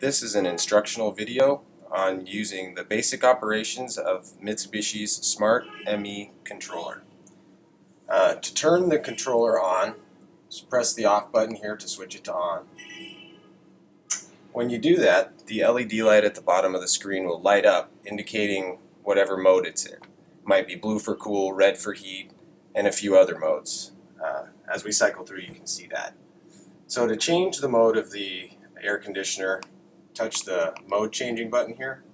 This is an instructional video on using the basic operations of Mitsubishi's Smart ME Controller. To turn the controller on, just press the off button here to switch it to on. When you do that, the LED light at the bottom of the screen will light up, indicating whatever mode it's in. It might be blue for cool, red for heat, and a few other modes. As we cycle through, you can see that. So to change the mode of the air conditioner, touch the mode changing button here.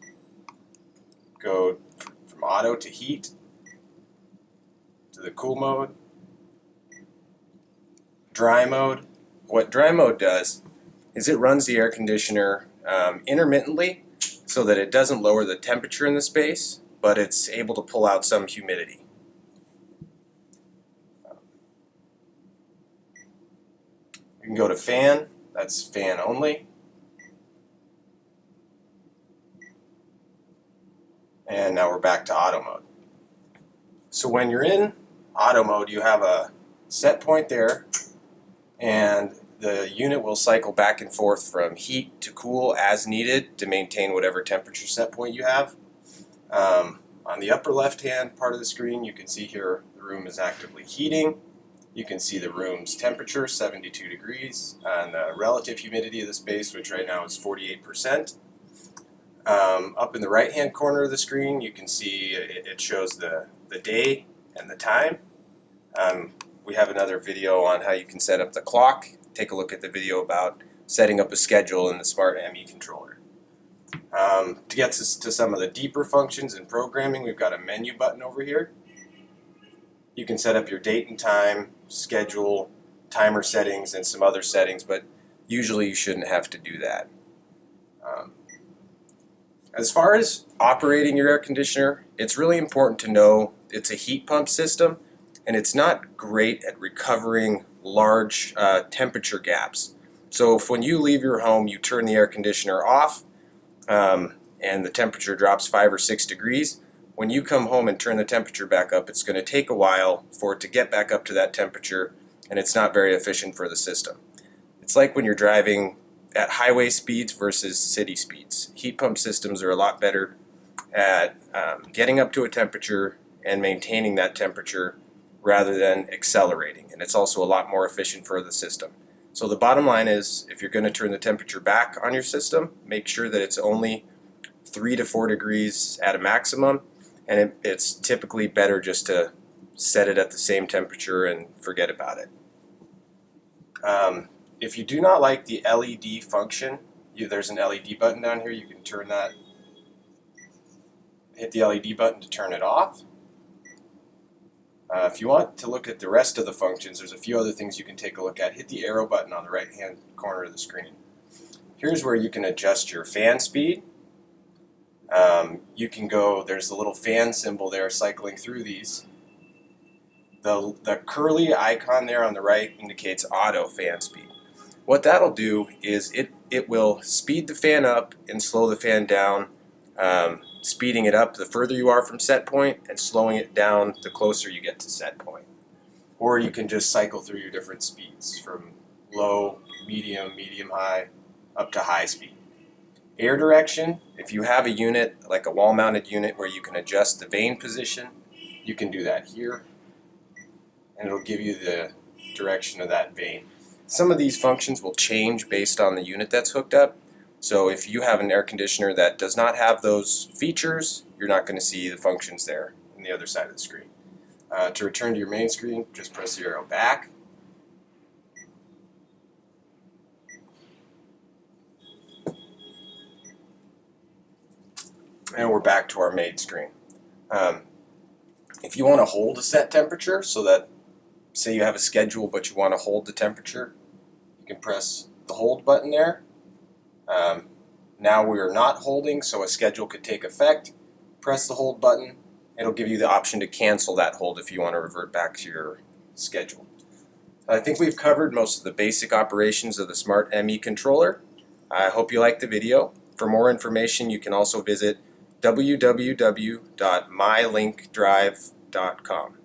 Go from auto to heat to the cool mode. Dry mode. What dry mode does is it runs the air conditioner intermittently so that it doesn't lower the temperature in the space, but it's able to pull out some humidity. You can go to fan, that's fan only. And now we're back to auto mode. So when you're in auto mode, you have a set point there, and the unit will cycle back and forth from heat to cool as needed to maintain whatever temperature set point you have. On the upper left hand part of the screen, you can see here the room is actively heating. You can see the room's temperature, 72 degrees, and the relative humidity of the space, which right now is 48%. Up in the right hand corner of the screen, you can see it shows the day and the time. We have another video on how you can set up the clock. Take a look at the video about setting up a schedule in the Smart ME Controller. To get to some of the deeper functions in programming, we've got a menu button over here. You can set up your date and time, schedule, timer settings, and some other settings, but usually you shouldn't have to do that. As far as operating your air conditioner, it's really important to know it's a heat pump system, and it's not great at recovering large temperature gaps. So if when you leave your home you turn the air conditioner off and the temperature drops 5 or 6 degrees, when you come home and turn the temperature back up, it's going to take a while for it to get back up to that temperature, and it's not very efficient for the system. It's like when you're driving at highway speeds versus city speeds. Heat pump systems are a lot better at getting up to a temperature and maintaining that temperature rather than accelerating, and it's also a lot more efficient for the system. So the bottom line is, if you're going to turn the temperature back on your system, make sure that it's only 3 to 4 degrees at a maximum, and it's typically better just to set it at the same temperature and forget about it. If you do not like the LED function, there's an LED button down here. You can turn that, hit the LED button to turn it off. If you want to look at the rest of the functions, there's a few other things you can take a look at. Hit the arrow button on the right hand corner of the screen. Here's where you can adjust your fan speed. You can go, there's the little fan symbol there cycling through these. The curly icon there on the right indicates auto fan speed. What that'll do is it will speed the fan up and slow the fan down, speeding it up the further you are from set point and slowing it down the closer you get to set point. Or you can just cycle through your different speeds from low, medium, medium-high, up to high speed. Air direction, if you have a unit, like a wall-mounted unit where you can adjust the vane position, you can do that here, and it'll give you the direction of that vane. Some of these functions will change based on the unit that's hooked up. So if you have an air conditioner that does not have those features, you're not going to see the functions there on the other side of the screen. To return to your main screen, just press the arrow back. And we're back to our main screen. If you want to hold a set temperature, so that, say you have a schedule but you want to hold the temperature, you can press the hold button there. Now we are not holding, so a schedule could take effect. Press the hold button. It'll give you the option to cancel that hold if you want to revert back to your schedule. I think we've covered most of the basic operations of the Smart ME Controller. I hope you liked the video. For more information, you can also visit www.mylinkdrive.com.